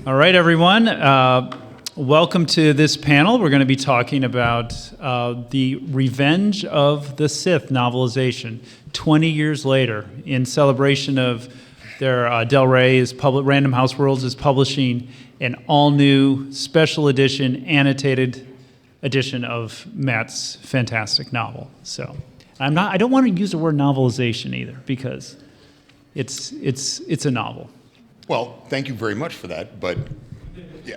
All right, everyone. Welcome to this panel. We're going to be talking about the Revenge of the Sith novelization, 20 years later, in celebration of their Del Rey Random House Worlds is publishing an all-new special edition, annotated edition of Matt's fantastic novel. So, I don't want to use the word novelization either, because it's a novel. Well, thank you very much for that, but yeah.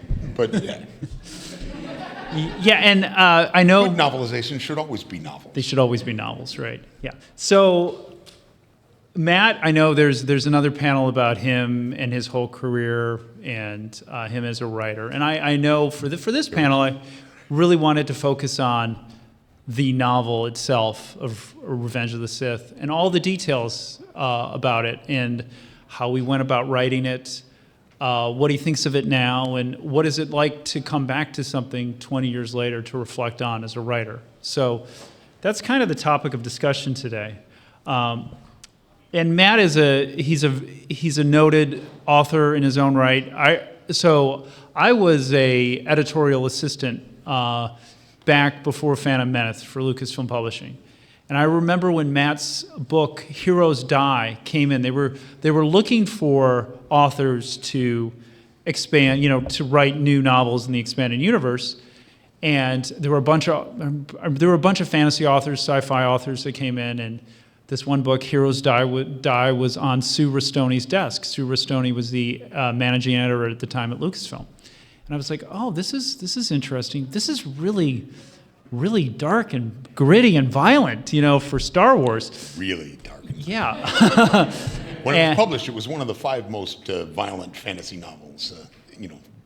Yeah, and I know good novelizations should always be novels. They should always be novels, right? Yeah. So, Matt, I know there's another panel about him and his whole career and him as a writer, and I know for this panel, I really wanted to focus on the novel itself of Revenge of the Sith and all the details about it and how we went about writing it, what he thinks of it now, and what is it like to come back to something 20 years later to reflect on as a writer. So that's kind of the topic of discussion today. And Matt he's a noted author in his own right. I was a editorial assistant back before Phantom Menace for Lucasfilm Publishing. And I remember when Matt's book, Heroes Die, came in, they were looking for authors to expand, to write new novels in the expanded universe. And there were a bunch of fantasy authors, sci-fi authors that came in, and this one book, Heroes Die, was on Sue Rastoni's desk. Sue Rastoni was the managing editor at the time at Lucasfilm. And I was like, oh, this is interesting. This is really dark and gritty and violent, for Star Wars. Really dark. Yeah. When it was published, it was one of the 5 most violent fantasy novels,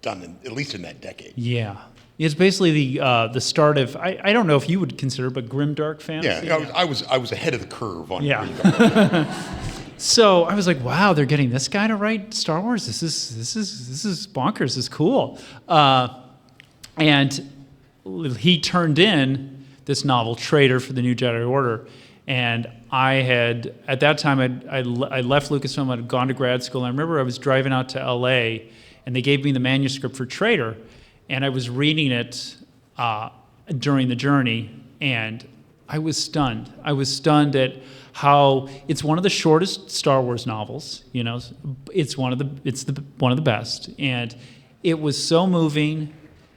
done at least in that decade. Yeah. It's basically the start of, I don't know if you would consider, but grimdark fantasy. Yeah, I was ahead of the curve on grimdark. So I was like, wow, they're getting this guy to write Star Wars. This is bonkers. This is cool. And he turned in this novel, Traitor, for the New Jedi Order. And I had, at that time, I left Lucasfilm. I had gone to grad school. And I remember I was driving out to L.A., and they gave me the manuscript for Traitor. And I was reading it during the journey, and I was stunned. I was stunned at how it's one of the shortest Star Wars novels. It's one of the best, and it was so moving.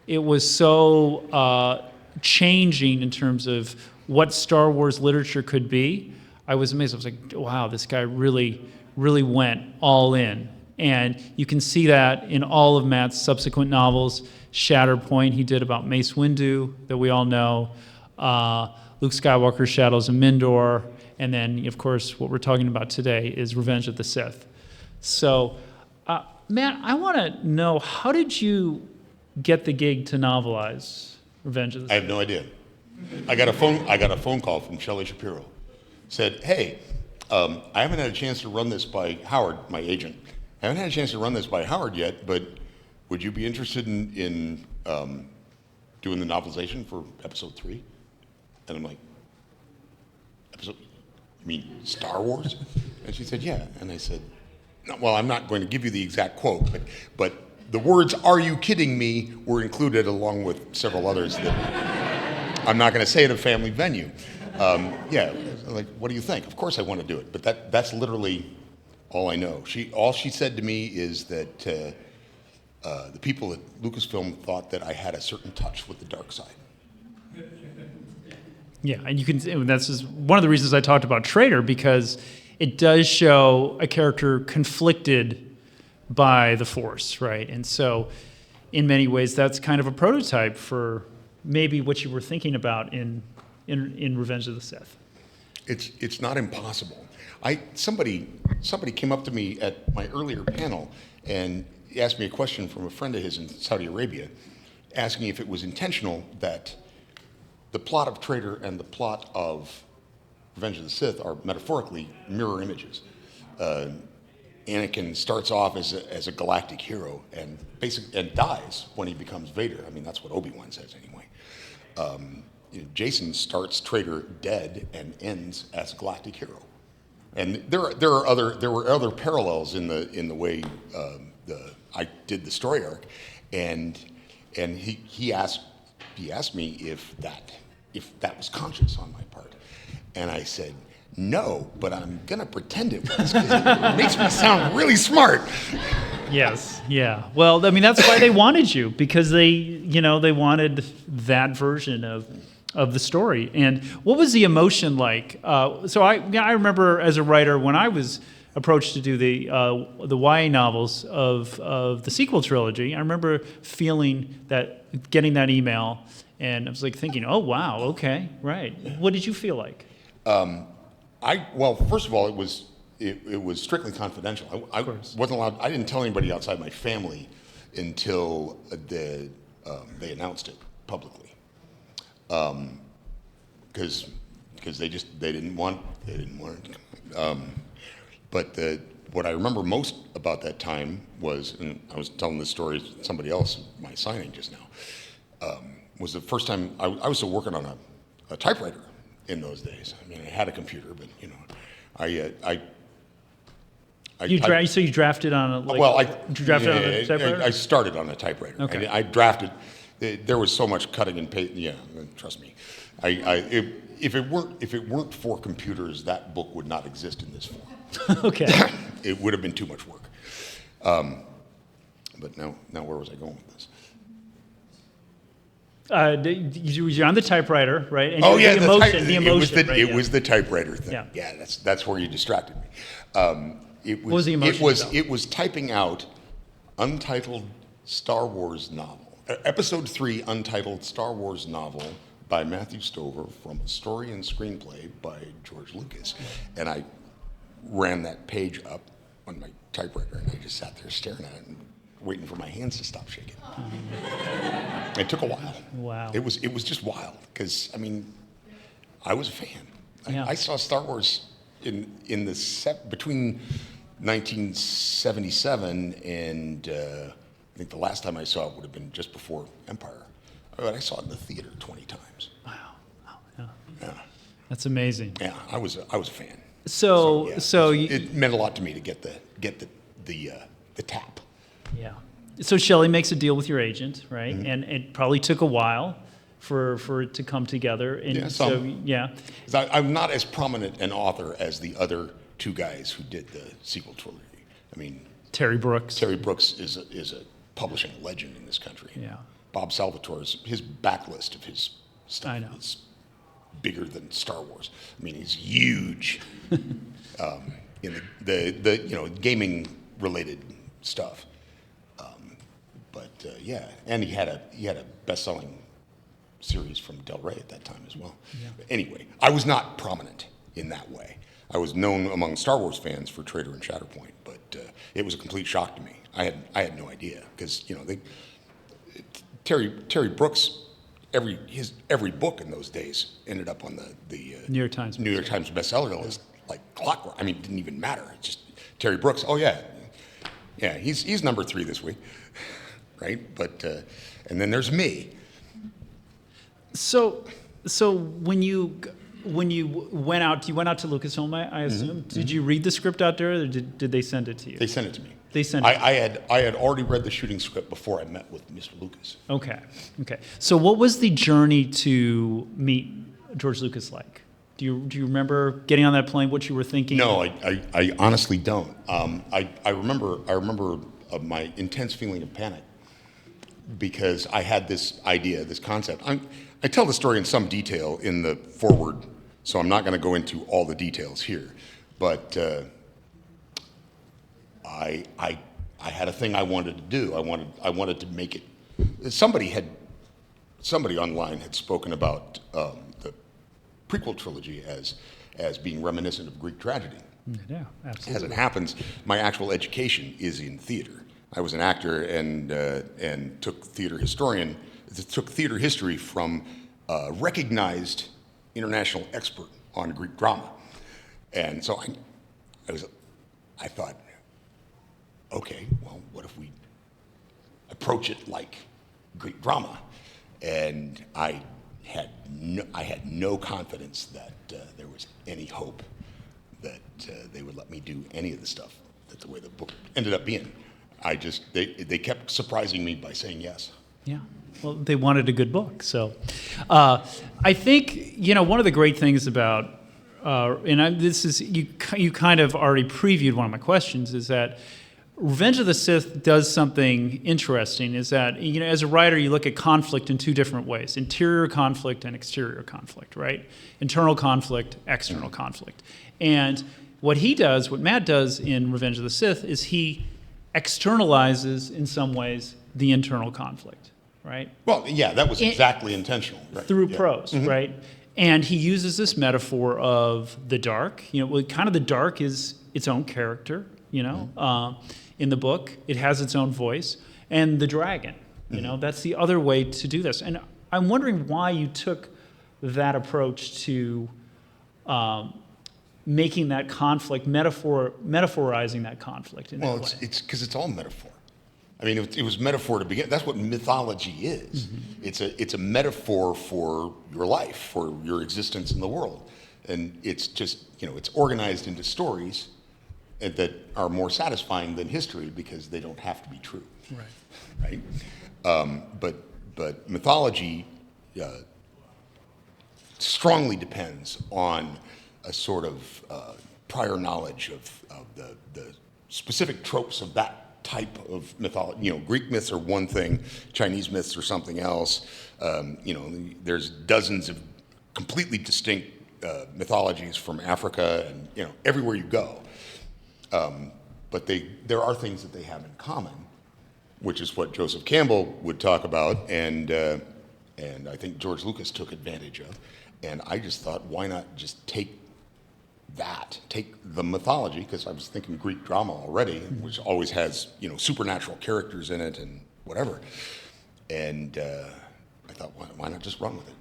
It was so changing in terms of what Star Wars literature could be. I was amazed. I was like, wow, this guy really went all in. And you can see that in all of Matt's subsequent novels. Shatterpoint he did about Mace Windu, that we all know. Luke Skywalker's Shadows of Mindor. And then, of course, what we're talking about today is Revenge of the Sith. So, Matt, I want to know, how did you get the gig to novelize Revenge of the Sith? I have no idea. I got a phone call from Shelley Shapiro. Said, hey, I haven't had a chance to run this by Howard, my agent. I haven't had a chance to run this by Howard yet, but would you be interested in doing the novelization for episode 3? And I'm like, you mean Star Wars? And she said, yeah. And I said, no, well, I'm not going to give you the exact quote, but the words, "Are you kidding me?" were included along with several others that I'm not going to say at a family venue. Yeah, like, what do you think? Of course I want to do it, but that's literally all I know. All she said to me is that the people at Lucasfilm thought that I had a certain touch with the dark side. Yeah, and that's just one of the reasons I talked about Traitor, because it does show a character conflicted by the Force, right? And so, in many ways, that's kind of a prototype for maybe what you were thinking about in Revenge of the Sith. It's not impossible. Somebody came up to me at my earlier panel and asked me a question from a friend of his in Saudi Arabia, asking if it was intentional that the plot of Traitor and the plot of Revenge of the Sith are metaphorically mirror images. Anakin starts off as a galactic hero and dies when he becomes Vader. I mean, that's what Obi-Wan says anyway. Jason starts Traitor dead and ends as a galactic hero. And there were other parallels in the way the I did the story arc, and he asked me if that was conscious on my part, and I said no, but I'm gonna pretend it was because it makes me sound really smart. Yes, yeah. Well, I mean, that's why they wanted you, because they wanted that version of the story. And what was the emotion like? So I remember as a writer when I was approached to do the YA novels of the sequel trilogy. I remember getting that email, and I was like thinking, oh wow, okay, right. What did you feel like? Well, first of all, it was strictly confidential. I wasn't allowed. I didn't tell anybody outside my family until they announced it publicly, because they didn't want it. But what I remember most about that time was, and I was telling this story to somebody else, my signing just now, was the first time I was still working on a typewriter in those days. I mean, I had a computer, but So you drafted on a a typewriter? I started on a typewriter. Okay. I drafted. There was so much cutting and pasting. Yeah, trust me. If it weren't for computers, that book would not exist in this form. Okay. It would have been too much work. But now where was I going with this? You're on the typewriter, right? And Oh yeah, the emotion. It was the typewriter thing. Yeah. That's where you distracted me. What was the emotion? It was typing out untitled Star Wars novel, episode 3 untitled Star Wars novel by Matthew Stover from a story and screenplay by George Lucas, and I ran that page up on my typewriter, and I just sat there staring at it and waiting for my hands to stop shaking. It took a while. Wow. It was just wild because I mean, I was a fan. Yeah. I saw Star Wars between 1977 and I think the last time I saw it would have been just before Empire. But I saw it in the theater 20 times. Wow. Yeah. Yeah. That's amazing. Yeah, I was a fan. So it meant a lot to me to get the tap. Yeah. So Shelley makes a deal with your agent, right? Mm-hmm. And it probably took a while for it to come together. And yeah, so yeah. I'm not as prominent an author as the other two guys who did the sequel trilogy. I mean, Terry Brooks. Terry Brooks is a publishing legend in this country. Yeah. Bob Salvatore's his backlist of his stuff is bigger than Star Wars. I mean, he's huge in the gaming related stuff. Yeah, and he had a best-selling series from Del Rey at that time as well. Yeah. But anyway, I was not prominent in that way. I was known among Star Wars fans for Traitor and Shatterpoint, but it was a complete shock to me. I had no idea because Terry Brooks, every book in those days ended up on the New York Times bestseller list like clockwork. I mean, it didn't even matter. It's just Terry Brooks. Oh yeah, he's number 3 this week. Right, but and then there's me. So when you went out to Lucasfilm, I assume. Mm-hmm. Did you read the script out there, or did they send it to you? They sent it to me. They sent it. I had already read the shooting script before I met with Mr. Lucas. Okay. So what was the journey to meet George Lucas like? Do you remember getting on that plane? What you were thinking? No, I honestly don't. I remember my intense feeling of panic, because I had this idea, this concept. I tell the story in some detail in the foreword, so I'm not going to go into all the details here. But I had a thing I wanted to do. I wanted to make it. Somebody online had spoken about the prequel trilogy as being reminiscent of Greek tragedy. Yeah, absolutely. As it happens, my actual education is in theater. I was an actor and took theater history from a recognized international expert on Greek drama, and so I thought, okay, well, what if we approach it like Greek drama? And I had no confidence that there was any hope that they would let me do any of the stuff that the way the book ended up being. they kept surprising me by saying yes. Yeah. Well, they wanted a good book. So I think, one of the great things about, you kind of already previewed one of my questions, is that Revenge of the Sith does something interesting, is that, as a writer, you look at conflict in two different ways: interior conflict and exterior conflict, right? Internal conflict, external conflict. And what Matt does in Revenge of the Sith is he externalizes, in some ways, the internal conflict, right? Well, yeah, that was exactly intentional. Right? Through prose, right? And he uses this metaphor of the dark. Kind of the dark is its own character, in the book. It has its own voice. And the dragon, that's the other way to do this. And I'm wondering why you took that approach to making that conflict, metaphorizing that conflict in that way. It's because it's all metaphor. I mean, it was metaphor to begin. That's what mythology is. It's a metaphor for your life, for your existence in the world, and it's just it's organized into stories that are more satisfying than history because they don't have to be true. Right. But mythology strongly depends on a sort of prior knowledge of the specific tropes of that type of mythology. Greek myths are one thing, Chinese myths are something else. There's dozens of completely distinct mythologies from Africa, and everywhere you go. But there are things that they have in common, which is what Joseph Campbell would talk about, and I think George Lucas took advantage of. And I just thought, why not just take the mythology, because I was thinking Greek drama already, which always has supernatural characters in it and whatever. And I thought, why not just run with it?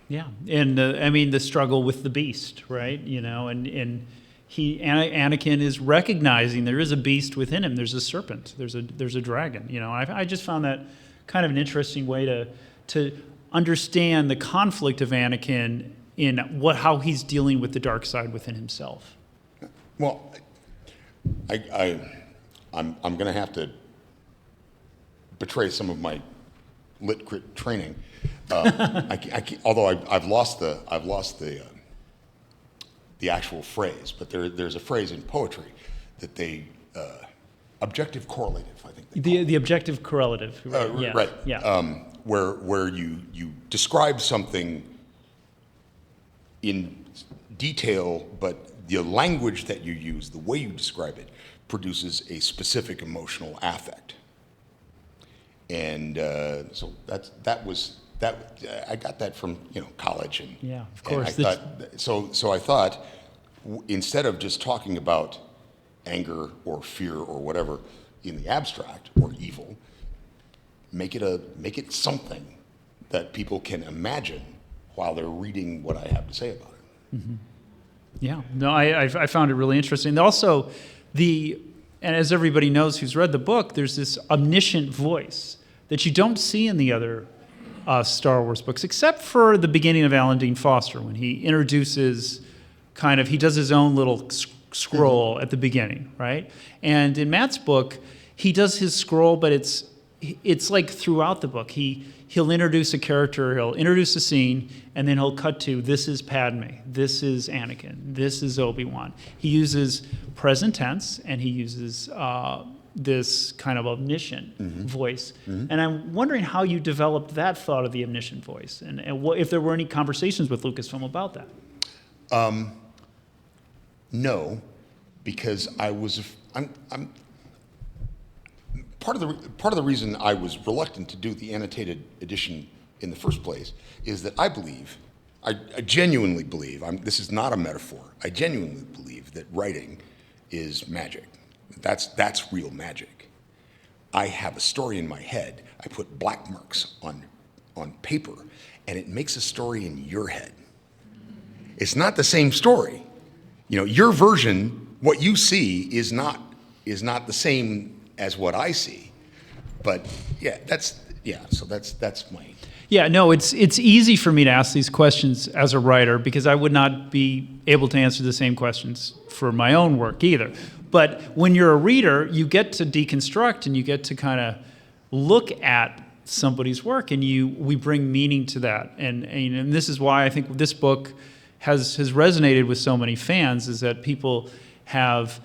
Yeah, and the struggle with the beast, right? And Anakin is recognizing there is a beast within him. There's a serpent. There's a dragon. I just found that kind of an interesting way to understand the conflict of Anakin in how he's dealing with the dark side within himself. Well, I'm going to have to betray some of my lit crit training. Although I've lost the actual phrase, but there's a phrase in poetry that they objective correlative, I think. The objective correlative. Right. Right. Yeah. Where you describe something in detail, but the language that you use, the way you describe it, produces a specific emotional affect. And so I got that from college, and yeah, of course. And I thought, I thought instead of just talking about anger or fear or whatever in the abstract or evil, make it something that people can imagine while they're reading what I have to say about it. Mm-hmm. Yeah, no, I found it really interesting. Also, and as everybody knows who's read the book, there's this omniscient voice that you don't see in the other Star Wars books, except for the beginning of Alan Dean Foster, when he introduces he does his own little scroll at the beginning, right? And in Matt's book, he does his scroll, but it's like throughout the book. He'll introduce a character, he'll introduce a scene, and then he'll cut to, this is Padme, this is Anakin, this is Obi-Wan. He uses present tense, and he uses this kind of omniscient voice. Mm-hmm. And I'm wondering how you developed that thought of the omniscient voice, and if there were any conversations with Lucasfilm about that. No, because I'm part of the reason I was reluctant to do the annotated edition in the first place is that I genuinely believe, this is not a metaphor, I genuinely believe that writing is magic. That's real magic. I have a story in my head, I put black marks on paper, and it makes a story in your head. It's not the same story. Your version, what you see is not the same as what I see. But so that's my. Yeah, no, it's easy for me to ask these questions as a writer because I would not be able to answer the same questions for my own work either. But when you're a reader, you get to deconstruct and you get to kind of look at somebody's work, and we bring meaning to that. And this is why I think this book has resonated with so many fans, is that people have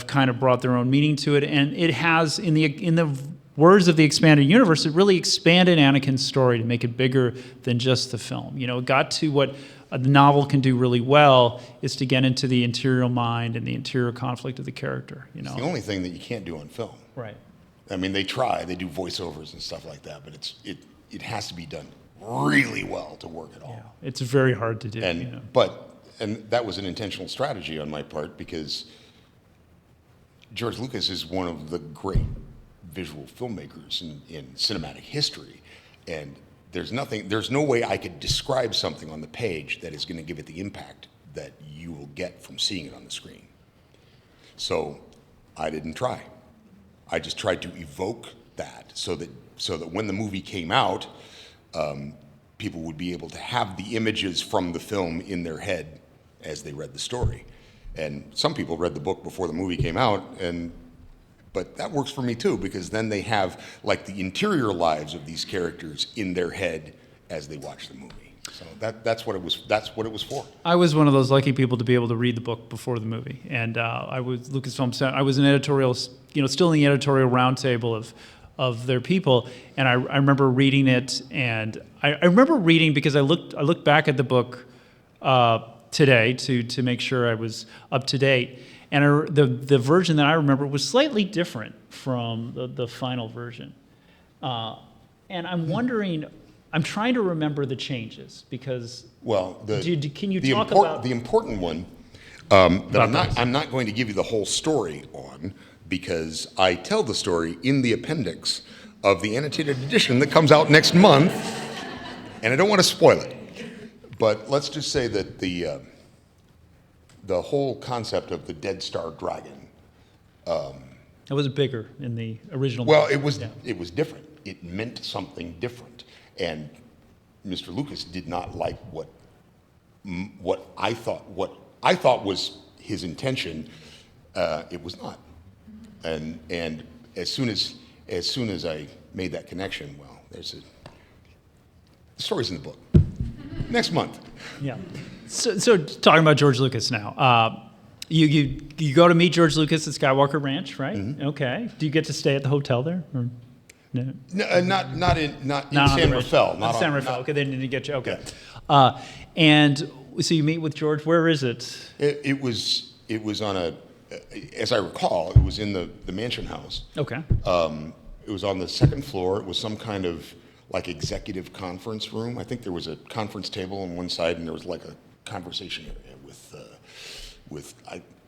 kind of brought their own meaning to it, and it has in the words of the expanded universe, it really expanded Anakin's story to make it bigger than just the film. It got to what a novel can do really well, is to get into the interior mind and the interior conflict of the character. It's the only thing that you can't do on film. Right. I mean, they do voiceovers and stuff like that, but it has to be done really well to work at all. Yeah, it's very hard to do. And that was an intentional strategy on my part, because George Lucas is one of the great visual filmmakers in cinematic history, and there's no way I could describe something on the page that is going to give it the impact that you will get from seeing it on the screen. So I didn't try. I just tried to evoke that so that when the movie came out, people would be able to have the images from the film in their head as they read the story. And some people read the book before the movie came out, but that works for me too, because then they have like the interior lives of these characters in their head as they watch the movie. So that's what it was for. I was one of those lucky people to be able to read the book before the movie, and I was Lucasfilm. I was an editorial, still in the editorial roundtable of their people, and I remember reading it, and I remember reading because I looked back at the book today to make sure I was up to date. And the version that I remember was slightly different from the final version. And I'm wondering, I'm trying to remember the changes because. Well, can you talk about the important one that I'm not going to give you the whole story on, because I tell the story in the appendix of the annotated edition that comes out next month, and I don't want to spoil it. But let's just say that the whole concept of the Dead Star Dragon. It was bigger in the original. Well, it was different. It meant something different, and Mr. Lucas did not like what I thought was his intention. It was not, and as soon as I made that connection, well, the story's in the book. Next month. Yeah. So talking about George Lucas now, you go to meet George Lucas at Skywalker Ranch, right? Mm-hmm. Okay. Do you get to stay at the hotel there? Or no? Not in San Rafael. Not San Rafael. Okay, they didn't get you. Okay. Yeah. And so you meet with George. Where is it? It was on as I recall, it was in the mansion house. Okay. It was on the second floor. It was some kind of like executive conference room. I think there was a conference table on one side, and there was like a conversation area with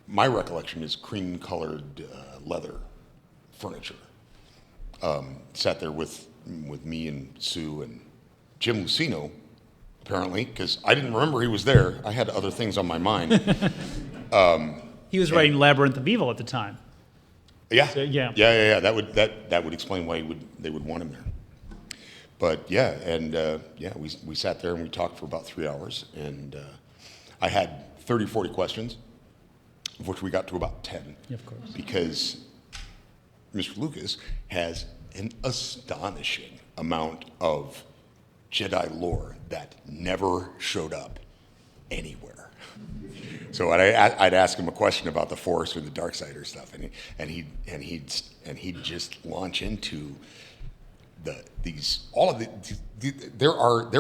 my recollection is cream-colored leather furniture. Sat there with me and Sue and Jim Lucino, apparently, because I didn't remember he was there. I had other things on my mind. He was writing Labyrinth of Evil at the time. Yeah. So, yeah. Yeah. That would explain why they would want him there. But yeah, and we sat there and we talked for about 3 hours, and I had 30, 40 questions, of which we got to about 10. Yeah, of course. Because Mr. Lucas has an astonishing amount of Jedi lore that never showed up anywhere. So I'd ask him a question about the Force or the Darksider stuff, and he'd just launch into there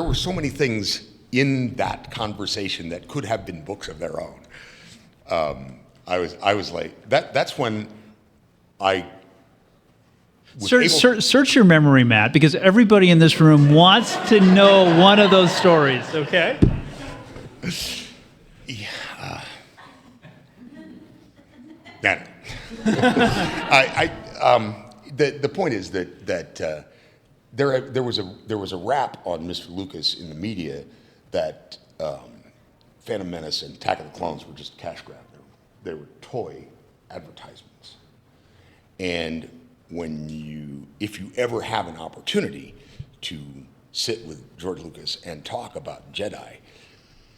were so many things in that conversation that could have been books of their own. I was like that's when I search your memory, Matt, because everybody in this room wants to know one of those stories. Okay. Yeah. The point is that there was a rap on Mr. Lucas in the media that Phantom Menace and Attack of the Clones were just cash grab. They were toy advertisements. And if you ever have an opportunity to sit with George Lucas and talk about Jedi,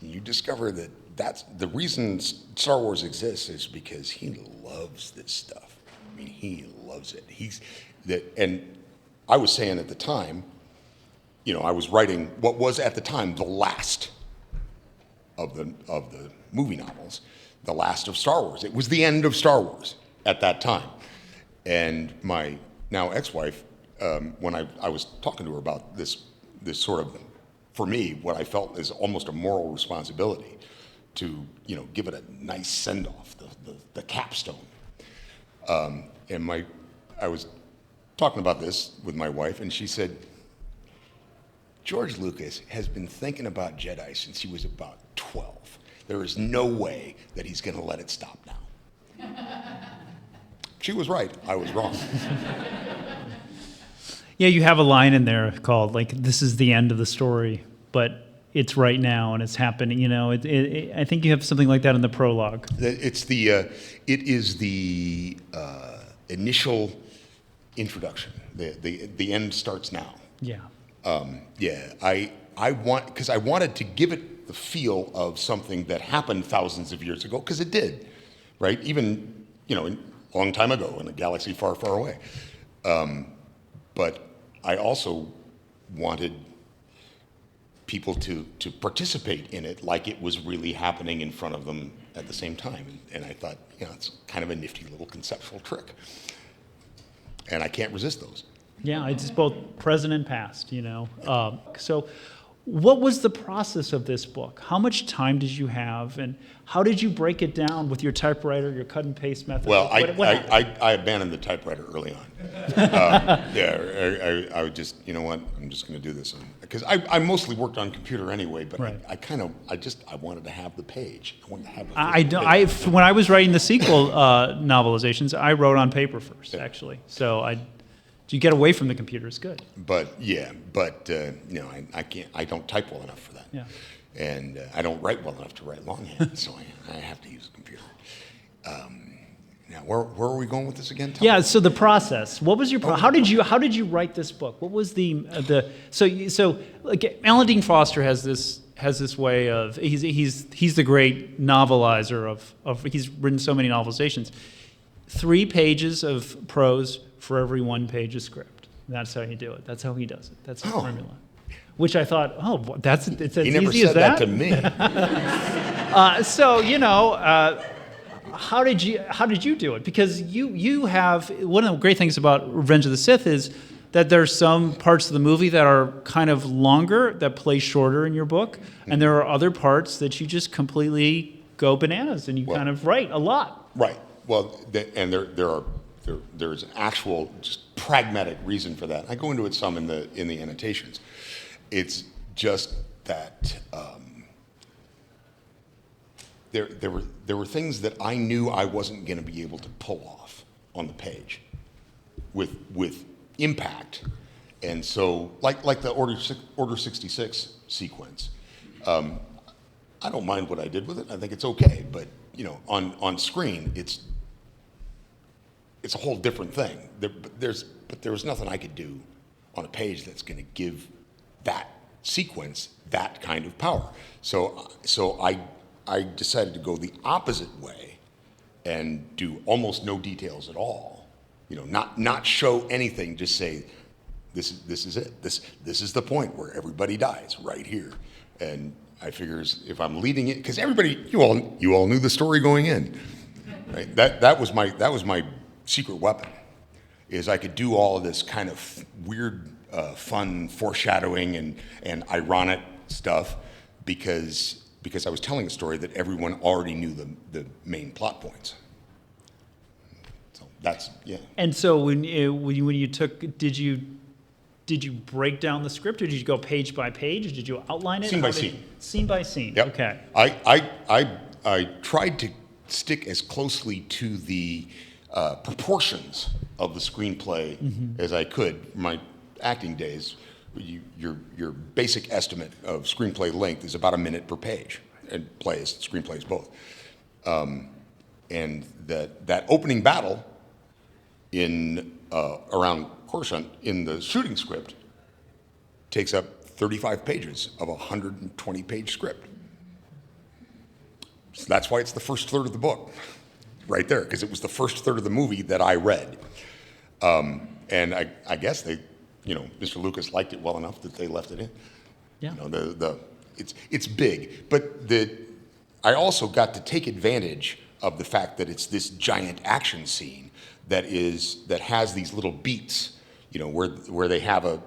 you discover that that's the reason Star Wars exists is because he loves this stuff. I mean, he loves it. And I was saying at the time, I was writing what was at the time the last of the movie novels, the last of Star Wars. It was the end of Star Wars at that time. And my now ex-wife, when I was talking to her about this sort of, for me, what I felt is almost a moral responsibility to, give it a nice send-off, the capstone. And I was talking about this with my wife, and she said, George Lucas has been thinking about Jedi since he was about 12. There is no way that he's going to let it stop now. She was right. I was wrong. Yeah, you have a line in there called, this is the end of the story, but it's right now and it's happening. I think you have something like that in the prologue. It is the initial introduction. The end starts now. Yeah. I wanted to give it the feel of something that happened thousands of years ago, because it did, right? Even, a long time ago in a galaxy far, far away. But I also wanted people to participate in it like it was really happening in front of them at the same time. And I thought, it's kind of a nifty little conceptual trick. And I can't resist those. Yeah, it's both present and past, So what was the process of this book? How much time did you have, and how did you break it down with your typewriter, your cut and paste method? Well, I abandoned the typewriter early on. I would just, I'm just going to do this. Because I mostly worked on computer anyway, but right. I wanted to have the page. I wanted to have the page. When I was writing the sequel novelizations, I wrote on paper first, actually. So you get away from the computer, it's good. But I can't. I don't type well enough for that. Yeah. And I don't write well enough to write longhand, so I have to use a computer. Now, where are we going with this again? Yeah. So the process. What was your? How did you write this book? What was so Alan Dean Foster has this way of he's the great novelizer of he's written so many novelizations. 3 pages of prose for every 1 page of script. That's how you do it. That's how he does it. That's the formula. Which I thought, it's as he never easy said as that to me. How did you do it? Because you have one of the great things about Revenge of the Sith is that there's some parts of the movie that are kind of longer that play shorter in your book, and there are other parts that you just completely go bananas and you kind of write a lot. Right. Well, and there's an actual just pragmatic reason for that. I go into it some in the annotations. It's just that there were things that I knew I wasn't going to be able to pull off on the page with impact, and so like the Order 66 sequence. I don't mind what I did with it. I think it's okay, but on screen it's a whole different thing. But there was nothing I could do on a page that's going to give that sequence that kind of power. So I decided to go the opposite way and do almost no details at all. Not show anything. Just say, this is it. This is the point where everybody dies right here. And I figures if I'm leading it, because everybody, you all knew the story going in, right? That was my secret weapon, is I could do all of this kind of weird, fun foreshadowing and ironic stuff because I was telling a story that everyone already knew the main plot points. So that's, yeah. And so when you took, did you break down the script, or did you go page by page, or did you outline it? Scene by scene. Scene by scene. Yep. Okay. I tried to stick as closely to the proportions of the screenplay as I could. My acting days, your basic estimate of screenplay length is about a minute per page, and screenplays both. And that opening battle in around Coruscant in the shooting script takes up 35 pages of a 120-page script. So that's why it's the first third of the book, right there, because it was the first third of the movie that I read. And I guess they, Mr. Lucas liked it well enough that they left it in. Yeah. It's big, but I also got to take advantage of the fact that it's this giant action scene that has these little beats, where they have a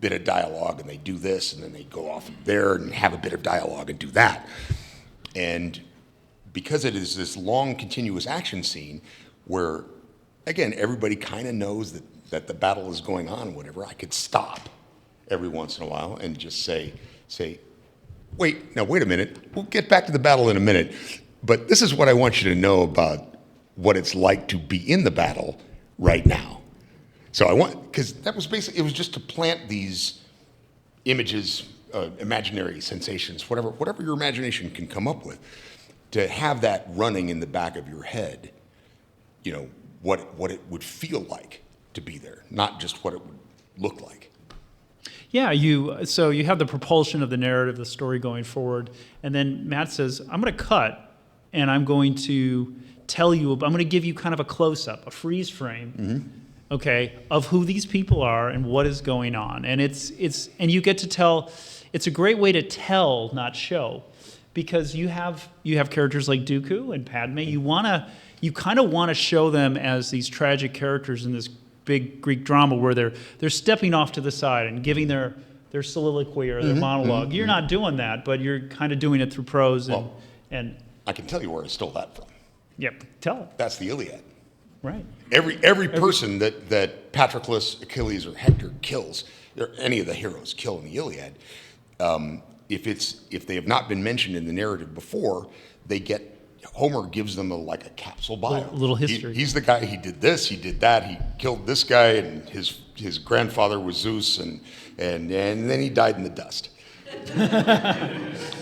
bit of dialogue and they do this and then they go off there and have a bit of dialogue and do that. And because it is this long continuous action scene where, again, everybody kind of knows that the battle is going on, whatever, I could stop every once in a while and just say, wait a minute, we'll get back to the battle in a minute, but this is what I want you to know about what it's like to be in the battle right now. So because that was basically, it was just to plant these images, imaginary sensations, whatever your imagination can come up with, to have that running in the back of your head, what it would feel like to be there, not just what it would look like. Yeah, so you have the propulsion of the narrative, the story going forward, and then Matt says, I'm going to cut, and I'm going to tell you, I'm going to give you kind of a close-up, a freeze frame, okay, of who these people are and what is going on. And and you get to tell, it's a great way to tell, not show, because you have characters like Dooku and Padme. You kind of want to show them as these tragic characters in this big Greek drama where they're stepping off to the side and giving their soliloquy or their monologue. You're not doing that, but you're kind of doing it through prose and I can tell you where I stole that from. Yep, tell it. That's the Iliad. Right. Every person that Patroclus, Achilles, or Hector kills, or any of the heroes kill in the Iliad, if they have not been mentioned in the narrative before, Homer gives them a capsule bio. A little history. He's the guy. He did this. He did that. He killed this guy, and his grandfather was Zeus, and then he died in the dust.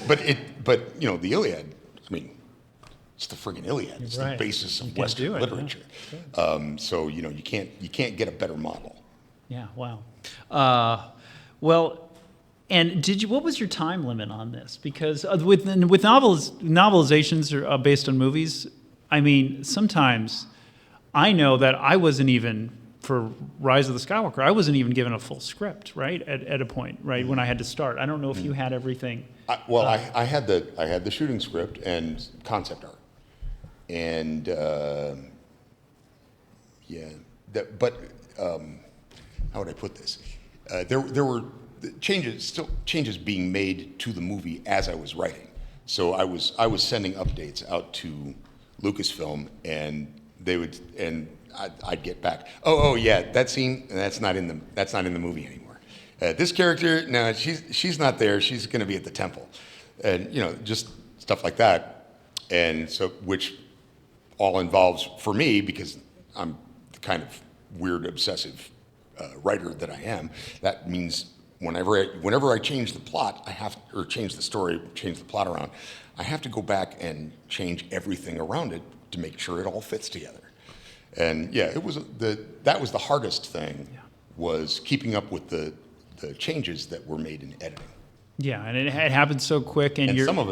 But the Iliad. I mean, it's the friggin' Iliad. It's the basis of Western literature. Yeah. So you can't get a better model. Yeah. Wow. Well. And what was your time limit on this? Because with novelizations based on movies, I mean, sometimes I know that I wasn't even, for Rise of the Skywalker, I wasn't even given a full script, right, at a point, right, when I had to start. I don't know if you had everything. I had the shooting script and concept art. And, how would I put this? There were changes being made to the movie as I was writing. So I was sending updates out to Lucasfilm, and I'd get back. Oh yeah, that scene, that's not in the movie anymore. This character, no, she's not there. She's going to be at the temple, and just stuff like that. And so, which all involves, for me, because I'm the kind of weird obsessive writer that I am, that means whenever I change the plot, change the story, change the plot around, I have to go back and change everything around it to make sure it all fits together. And yeah, that was the hardest thing, was keeping up with the changes that were made in editing. Yeah, and it happened so quick, and some of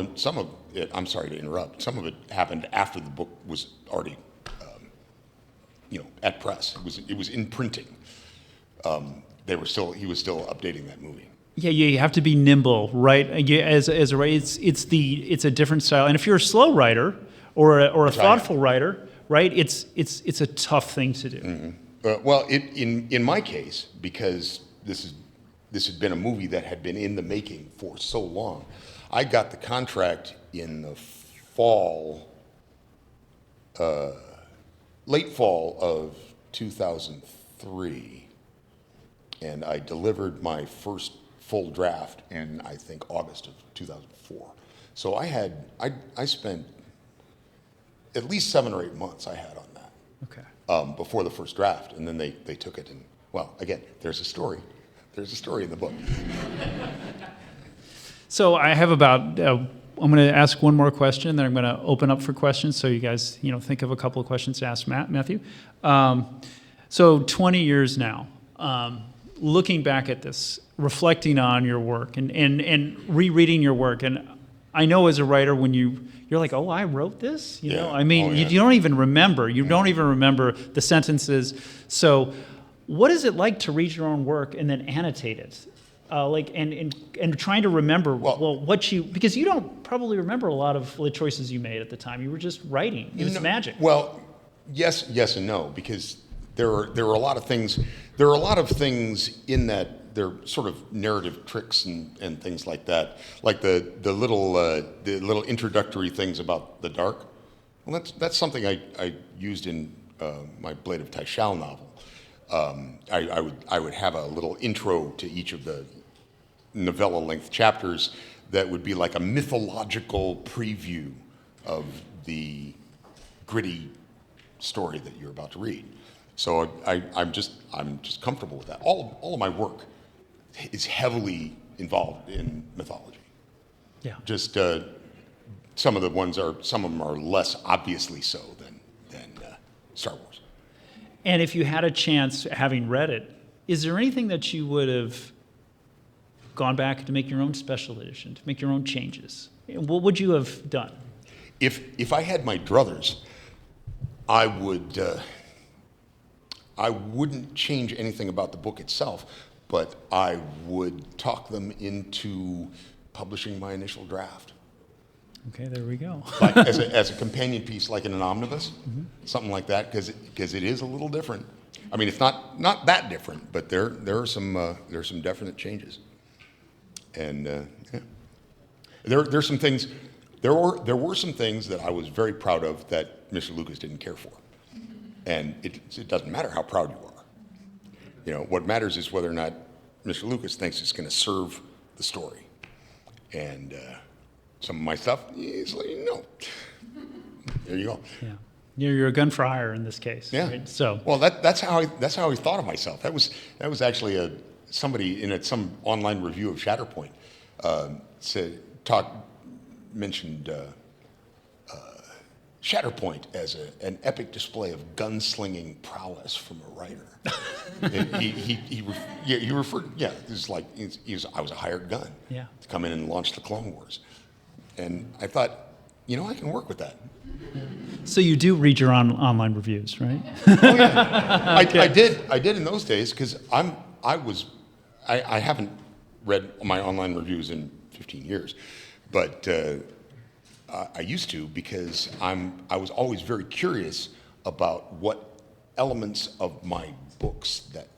it. I'm sorry to interrupt. Some of it happened after the book was already, at press. It was in printing. He was still updating that movie. Yeah, you have to be nimble, right? As a writer, it's a different style. And if you're a slow writer or a thoughtful writer, right? It's a tough thing to do. Mm-hmm. In my case, because this had been a movie that had been in the making for so long, I got the contract in the late fall of 2003. And I delivered my first full draft in, I think, August of 2004. So I spent at least 7 or 8 months I had on that. Okay. Before the first draft, and then they took it, and again, there's a story. There's a story in the book. So I have I'm going to ask one more question, then I'm going to open up for questions. So you guys, think of a couple of questions to ask Matthew. So 20 years now. Looking back at this, reflecting on your work and rereading your work. And I know as a writer, when you're like, oh, I wrote this? You know, Yeah. I mean, Oh, yeah. you don't even remember. You don't even remember the sentences. So what is it like to read your own work and then annotate it? And trying to remember, because you don't probably remember a lot of the choices you made at the time. You were just writing. It was magic. Well, yes and no, because there are a lot of things. There are a lot of things in that. They're sort of narrative tricks and things like that, like the little introductory things about the dark. Well, that's something I used in my Blade of Taishal novel. I would have a little intro to each of the novella-length chapters that would be like a mythological preview of the gritty story that you're about to read. So I'm just comfortable with that. All of my work is heavily involved in mythology. Yeah. Just some of them are less obviously so than Star Wars. And if you had a chance, having read it, is there anything that you would have gone back to make your own special edition, to make your own changes? What would you have done? If I had my druthers, I wouldn't change anything about the book itself, but I would talk them into publishing my initial draft. Okay, there we go. Like as a companion piece, like in an omnibus, something like that, because it is a little different. I mean, it's not that different, but there are some definite changes, and yeah. There's some things. There were some things that I was very proud of that Mr. Lucas didn't care for, and it doesn't matter how proud you are. You know, what matters is whether or not Mr. Lucas thinks it's going to serve the story, and some of my stuff, he's like, no. There you go. Yeah, you're a gun for hire in this case. Yeah. Right? So well, that's how I thought of myself. That was actually somebody in some online review of Shatterpoint mentioned Shatterpoint as an epic display of gunslinging prowess from a writer. he referred, yeah, it was like I was a hired gun to come in and launch the Clone Wars, and I thought, I can work with that. So you do read your online reviews, right? Oh yeah, okay. I did in those days because I haven't read my online reviews in 15 years, but I used to because I was always very curious about what elements of my books that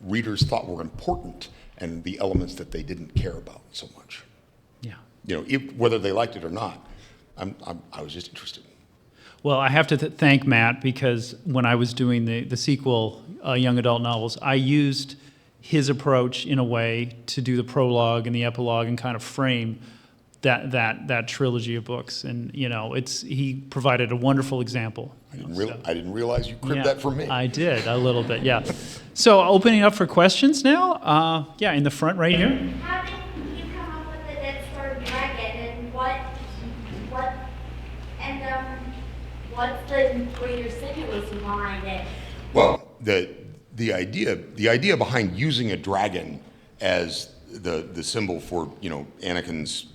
readers thought were important and the elements that they didn't care about so much. Yeah. Whether they liked it or not, I was just interested. Well, I have to thank Matt because when I was doing the sequel, young adult novels, I used his approach in a way to do the prologue and the epilogue and kind of frame that trilogy of books, and he provided a wonderful example. I didn't realize you cribbed that from me. I did a little bit, yeah. So opening up for questions now. In the front right here. How did you come up with the Dead Star Dragon, and what's the greater symbolism behind it? Well, the idea behind using a dragon as the symbol for Anakin's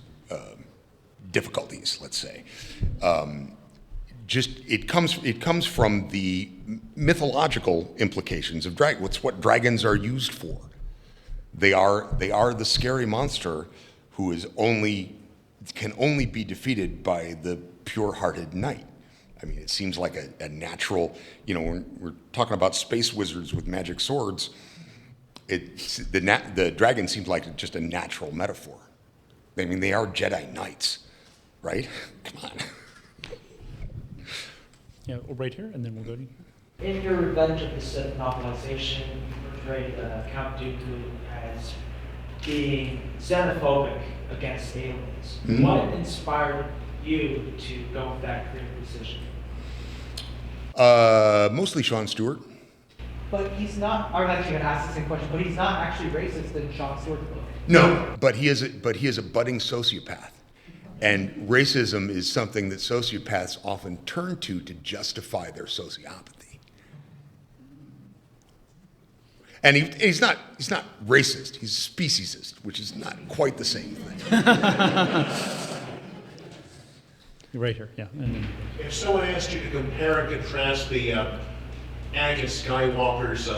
difficulties, let's say, it comes from the mythological implications of dragon. It's what dragons are used for. They are the scary monster who can only be defeated by the pure-hearted knight. I mean, it seems like a natural. When we're talking about space wizards with magic swords, the dragon seems like just a natural metaphor. I mean, they are Jedi Knights, right? Come on. Yeah, right here, and then we'll go to you. In your Revenge of the Sith novelization, you portrayed Count Dooku as being xenophobic against aliens. Mm-hmm. What inspired you to go with that clear decision? Mostly Sean Stewart. But he's not. I was actually going to ask the same question, but he's not actually racist in Sean Stewart's book. No, but he is a budding sociopath, and racism is something that sociopaths often turn to justify their sociopathy. And he's not racist. He's speciesist, which is not quite the same thing. Right here, yeah. And then, If someone asked you to compare and contrast the Anakin Skywalker's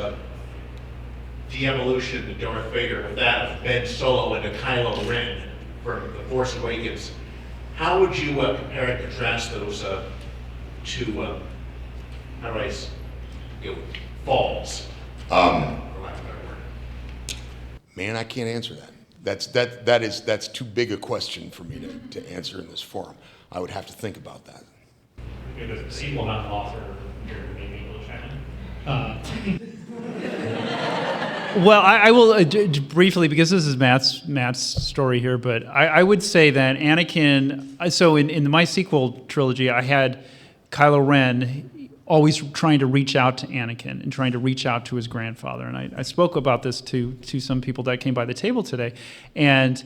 de-evolution to Darth Vader with that of Ben Solo and Kylo Ren from The Force Awakens, how would you compare and contrast those two, how do I falls? For lack of a better word. Man, I can't answer that. That's too big a question for me to answer in this forum. I would have to think about that. You're the sequel, not the author. You're maybe English, well, I will briefly, because this is Matt's story here, but I would say that Anakin, so in my sequel trilogy, I had Kylo Ren always trying to reach out to Anakin and trying to reach out to his grandfather. And I spoke about this to some people that came by the table today, and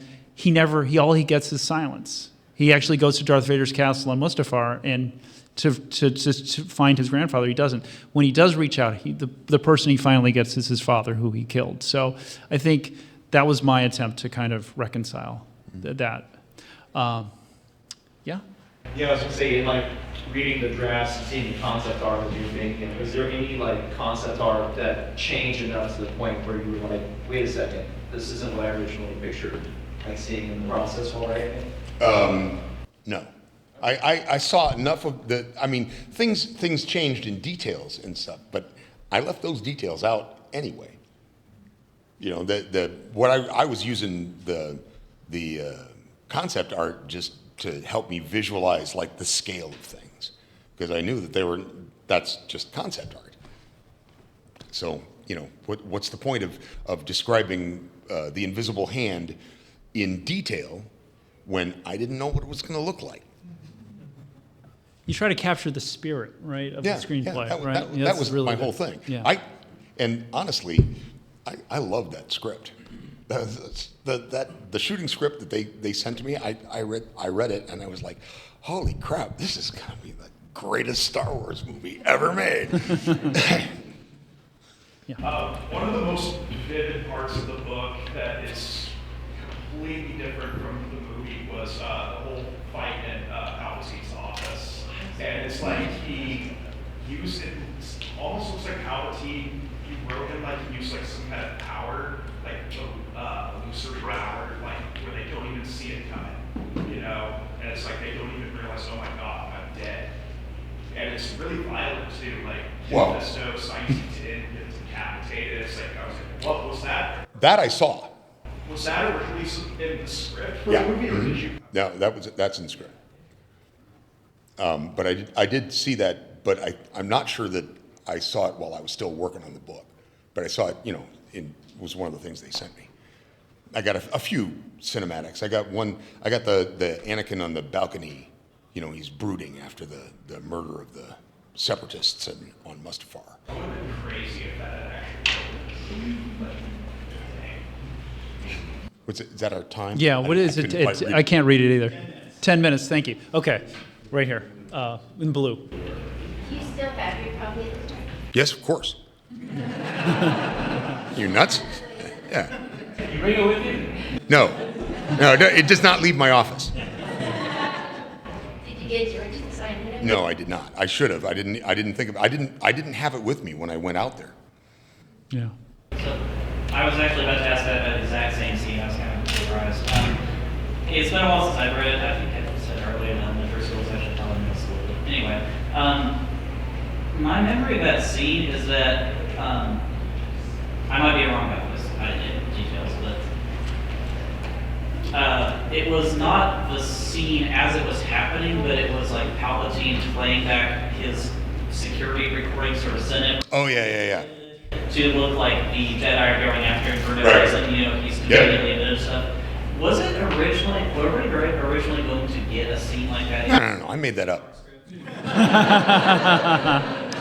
all he gets is silence. He actually goes to Darth Vader's castle on Mustafar and to find his grandfather. He doesn't. When he does reach out, the person he finally gets is his father, who he killed. So I think that was my attempt to kind of reconcile that. Yeah? Yeah, I was gonna say, in like reading the drafts and seeing the concept art that you were making, was there any like concept art that changed enough to the point where you were like, wait a second, this isn't what I originally pictured, like seeing in the process already? No. I saw enough of things changed in details and stuff, but I left those details out anyway. You know, what I was using the concept art just to help me visualize like the scale of things, because I knew that that's just concept art. So, you know, what's the point of describing the invisible hand in detail when I didn't know what it was going to look like? You try to capture the spirit, right, of the screenplay, right? That was really my good. whole thing. Yeah. And honestly, I love that script. The shooting script that they sent to me, I read it and I was like, holy crap, this is gonna be the greatest Star Wars movie ever made. One of the most vivid parts of the book that is completely different from the movie was the whole fight in Palpatine's office. And it's like he used it, almost looks like Palpatine, he wrote him like he used like some kind of power, like illusory power, like where they don't even see it coming, you know? And it's like they don't even realize, oh my God, I'm dead. And it's really violent too, like Wow. Fisto, I used to get decapitated. It's like, I was like, what was that? That I saw. Was that originally in the script for Yeah. the movie, or did you? No, that's in the script. But I did see that, but I'm not sure that I saw it while I was still working on the book. But I saw it, you know, it was one of the things they sent me. I got a few cinematics. I got the Anakin on the balcony, you know, he's brooding after the murder of the separatists on Mustafar. It would have been crazy if that had actually happened. Is that our time? Yeah, what is it? couldn't quite read I can't read it either. 10 minutes, thank you. Okay, right here, in blue. Do you still have your copy of the book? Yes, of course. You nuts? Yeah. You bring it with you? No, it does not leave my office. Did you get George to sign it? No, I did not. I should have. I didn't think of. I didn't have it with me when I went out there. Yeah. So, I was actually about to ask that exact same scene. I was kind of surprised. It's been a while since I've read it. I think I said earlier in the first school session, telling this a little bit. Anyway, my memory of that scene is that I might be wrong about this. I didn't get details, but it was not the scene as it was happening, but it was like Palpatine playing back his security recording, sort of Senate. Oh yeah. To look like the Jedi are going after him for no Right. reason, you know, he's completely and stuff. Was it originally, were we originally going to get a scene like that? No. I made that up.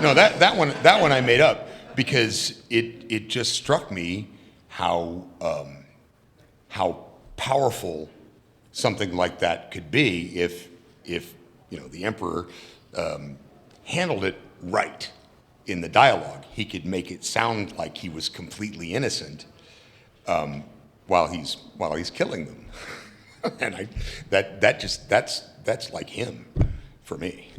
No, that one I made up because it just struck me how powerful something like that could be if you know the Emperor handled it right. in the dialogue, he could make it sound like he was completely innocent while he's killing them. And that's like him for me.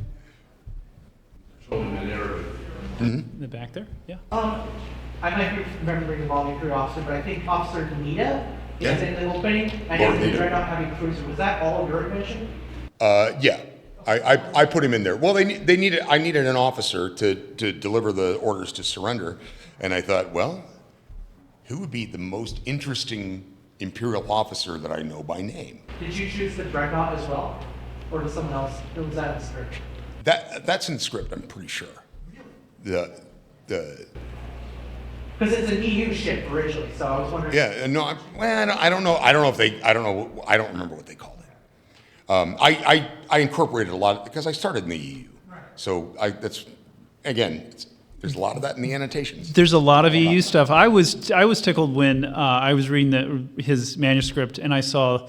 In the back there? Yeah. I might be remembering the wrong crew officer, but I think Officer Nita is in the opening. I Lord know Nita. the Dreadnought having cruiser. Was that all your invention? Yeah, I put him in there. Well, I needed an officer to deliver the orders to surrender, and I thought, well, who would be the most interesting Imperial officer that I know by name? Did you choose the Dreadnought as well? Or did someone else? Or was that in the script? That's in the script, I'm pretty sure. The Because it's an EU ship originally, so I was wondering. yeah, no, I don't know. I don't remember what they called it. I incorporated a lot because I started in the EU, so there's a lot of that in the annotations. There's a lot of EU stuff. I was tickled when I was reading his manuscript and I saw,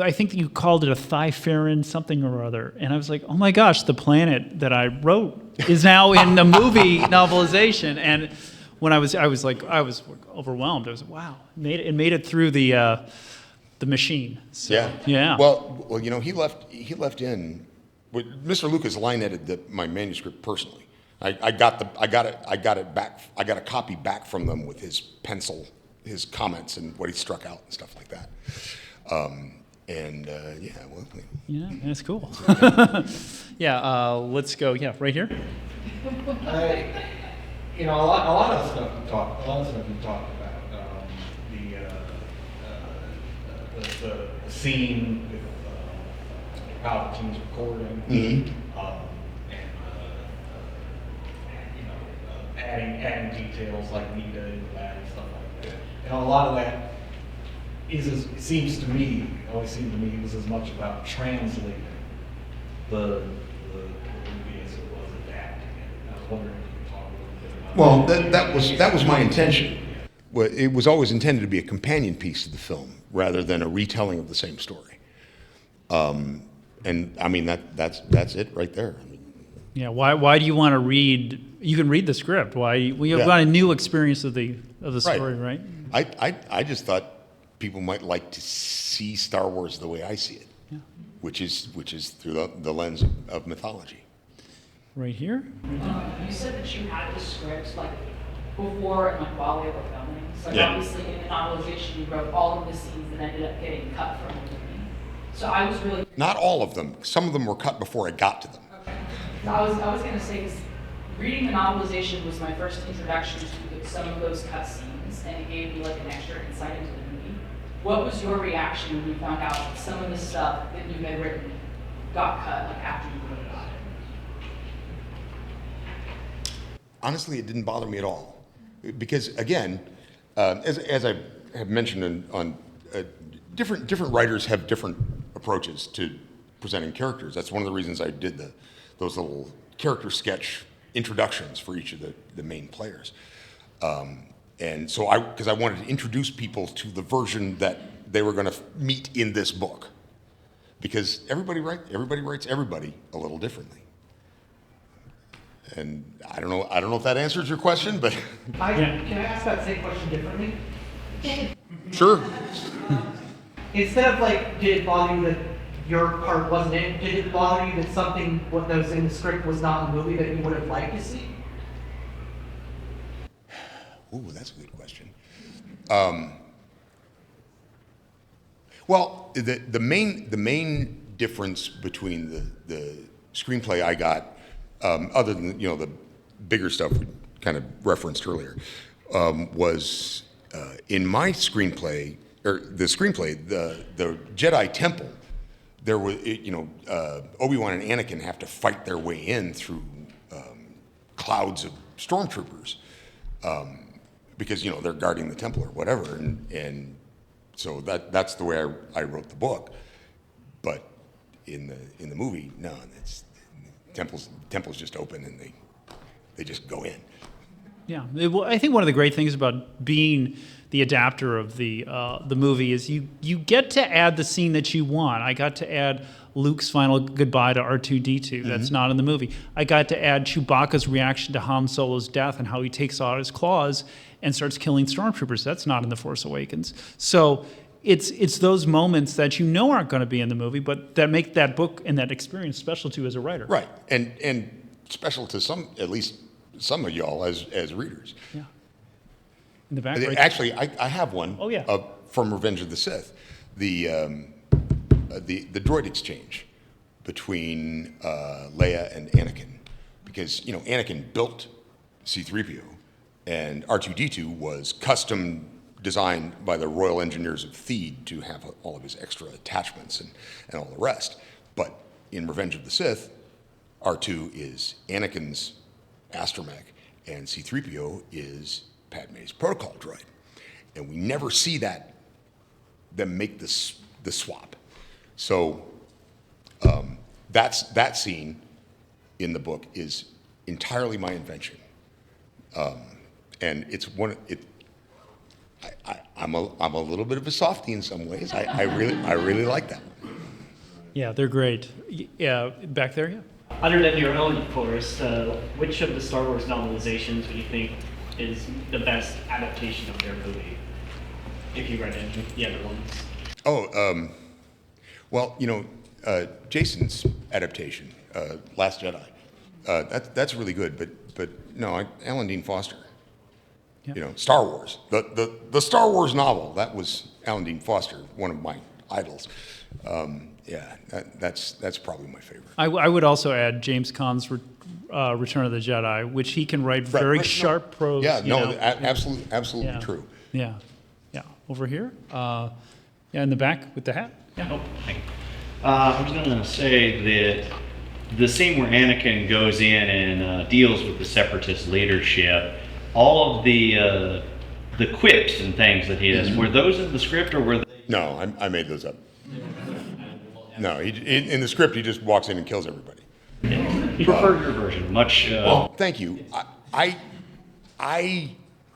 I think you called it a Thyferan something or other, and I was like, oh my gosh, the planet that I wrote is now in the movie novelization. And when I was overwhelmed. I was like, wow, it made it through the machine. So, yeah. Well, he left in. Mr. Lucas line edited my manuscript personally. I got it back. I got a copy back from them with his pencil, his comments, and what he struck out and stuff like that. Yeah, that's cool. Yeah, let's go. Yeah, right here. A lot of stuff we talked about. The scene with Palpatine's recording, and adding details like Nita and that and stuff like that. And a lot of that it seems to me, always seemed to me, it was as much about translating the movie as it was adapting it. I was wondering if you could talk a little bit about Well, that was my intention. Well, it was always intended to be a companion piece to the film rather than a retelling of the same story. And I mean that's it right there. I mean, Yeah, why do you want to read? You can read the script. Why? You've Yeah. got a new experience of the story, right? I just thought people might like to see Star Wars the way I see it, which is through the lens of mythology. Right here. You said that you had the script like before and like while we were filming. So Yeah. obviously in the novelization you wrote all of the scenes that ended up getting cut from the movie. So I was really Not all of them. Some of them were cut before I got to them. okay. I was gonna say 'cause reading the novelization was my first introduction to some of those cut scenes, and it gave me like an extra insight into the movie. What was your reaction when you found out that some of the stuff that you had written got cut like after you wrote about it? Honestly, it didn't bother me at all, because again, as I have mentioned on different writers have different approaches to presenting characters. That's one of the reasons I did those little character sketch introductions for each of the main players. And so because I wanted to introduce people to the version that they were going to meet in this book, because everybody writes everybody a little differently. And I don't know if that answers your question, but Can I ask that same question differently? sure. Instead of like, did it bother you that your part wasn't in? Did it bother you that something what was in the script was not in the movie that you would have liked to see? Ooh, that's a good question. Well, the main difference between the screenplay I got, other than the bigger stuff we kind of referenced earlier, was in my screenplay or the screenplay, the Jedi Temple. There was Obi-Wan and Anakin have to fight their way in through clouds of stormtroopers. Because they're guarding the temple or whatever, and so that's the way I wrote the book. But in the movie, no, temple's just open and they just go in. Yeah. Well, I think one of the great things about being the adapter of the movie is you get to add the scene that you want. I got to add Luke's final goodbye to R2-D2. That's not in the movie. I got to add Chewbacca's reaction to Han Solo's death and how he takes out his claws and starts killing stormtroopers. That's not in The Force Awakens. So it's those moments that you know aren't going to be in the movie, but that make that book and that experience special to you as a writer. Right, and special to some, at least some of y'all as readers. Yeah. In the back, right? Actually, I have one. Oh, yeah. From Revenge of the Sith, the droid exchange between Leia and Anakin, because Anakin built C-3PO, and R2-D2 was custom designed by the Royal Engineers of Theed to have all of his extra attachments and all the rest. But in Revenge of the Sith, R2 is Anakin's astromech, and C-3PO is Padme's protocol droid. And we never see them make the swap. So that scene in the book is entirely my invention. And it's I'm a little bit of a softie in some ways. I really like that. Yeah, they're great. Yeah, back there, yeah. Other than your own, of course, which of the Star Wars novelizations would you think is the best adaptation of their movie? If you read any of the other ones. Oh, well, Jason's adaptation, Last Jedi, that's really good. But no, Alan Dean Foster. Yeah. Star Wars, the Star Wars novel, that was Alan Dean Foster, one of my idols. Yeah, that's probably my favorite. I would also add James Caan's Return of the Jedi, which he can write very sharp prose. Yeah, absolutely Yeah. true. Yeah, yeah. Over here, yeah, in the back with the hat. Yeah. Oh, thank you. I was going to say that the scene where Anakin goes in and deals with the Separatist leadership, all of the quips and things that he does, were those in the script or were they? No, I made those up. No, in the script, he just walks in and kills everybody. You prefer your version, much. Well, thank you. I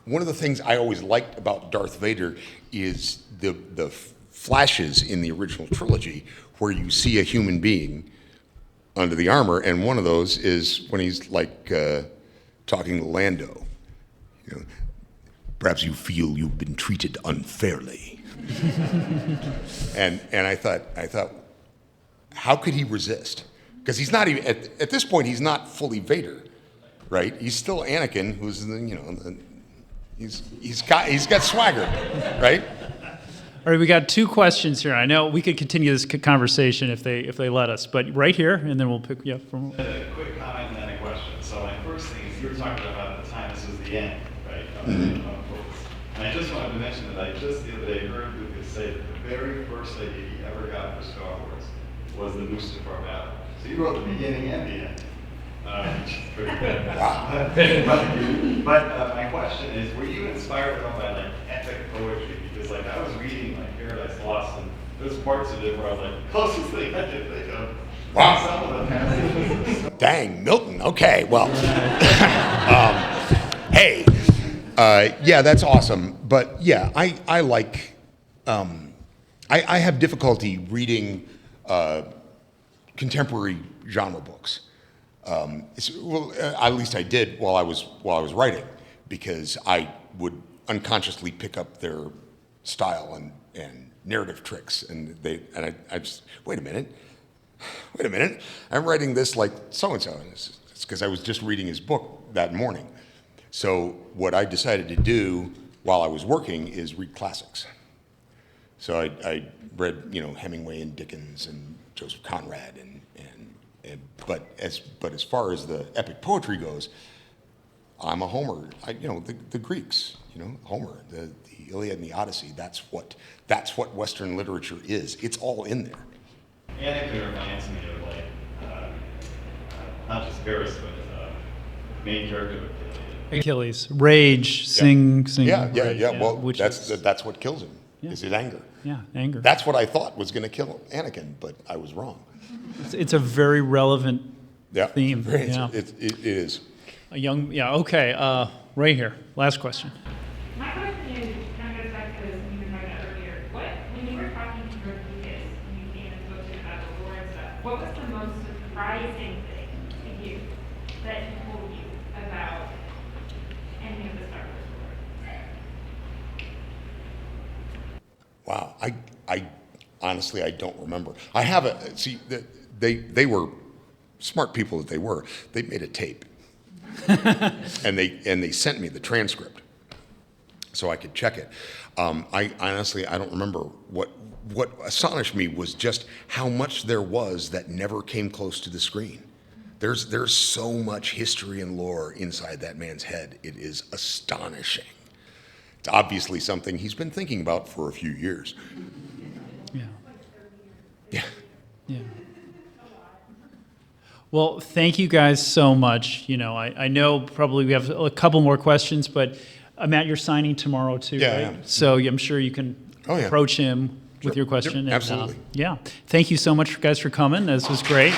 one of the things I always liked about Darth Vader is the flashes in the original trilogy where you see a human being under the armor, and one of those is when he's like talking to Lando. Perhaps you feel you've been treated unfairly. and I thought, how could he resist? Because he's not even at this point. He's not fully Vader, right? He's still Anakin, who's he's got swagger, right? All right, we got two questions here. I know we could continue this conversation if they let us, but right here, and then we'll pick you up from. A quick comment and then a question. So my first thing is you were talking about at the time this was the end, right? And I just wanted to mention that I just the other day heard Lucas say that the very first idea he ever got for Star Wars was the Mustafar battle. So you wrote the beginning and the end. Which is pretty good. But my question is, were you inspired at all by like epic poetry? Because like I was reading like Paradise Lost, and there's parts of it where I was like, closest thing I could think of. Wow. Some of the passages. Dang, Milton. Okay, well, hey, yeah, that's awesome. But yeah, I like. I have difficulty reading contemporary genre books. At least I did while I was writing, because I would unconsciously pick up their style and narrative tricks, and I just wait a minute, I'm writing this like so and so. It's because I was just reading his book that morning. So what I decided to do while I was working is read classics. So I read Hemingway and Dickens and Joseph Conrad but as far as the epic poetry goes, I'm a Homer. The Greeks, Homer, the Iliad and the Odyssey. That's what Western literature is. It's all in there. Anakin reminds me of like not just Varys, but main character of Achilles, rage, sing. Yeah. Rage, Well, which that's what kills him. Yeah. Is his anger. Yeah, anger. That's what I thought was going to kill Anakin, but I was wrong. It's a very relevant Yeah, theme. Very, Yeah. it is. A young, yeah, okay. right here. Last question. My question is, kind of goes back to something you were talking about earlier. When you were talking to George Lucas, and you came and spoke to him about the lore and stuff, what was the most surprising thing to you that he told you about any of the Star Wars lore? Wow, I honestly, I don't remember. I have a, see, they were smart people that they were. They made a tape. and they sent me the transcript so I could check it. I honestly, I don't remember. What astonished me was just how much there was that never came close to the screen. There's so much history and lore inside that man's head. It is astonishing. It's obviously something he's been thinking about for a few years. Yeah. Yeah. Yeah. Well, thank you guys so much. You know, I know probably we have a couple more questions, but Matt, you're signing tomorrow too, Yeah, I right? am. So I'm sure you can approach him with Sure. your question. Yep, absolutely. Yeah. Thank you so much, guys, for coming. This was great.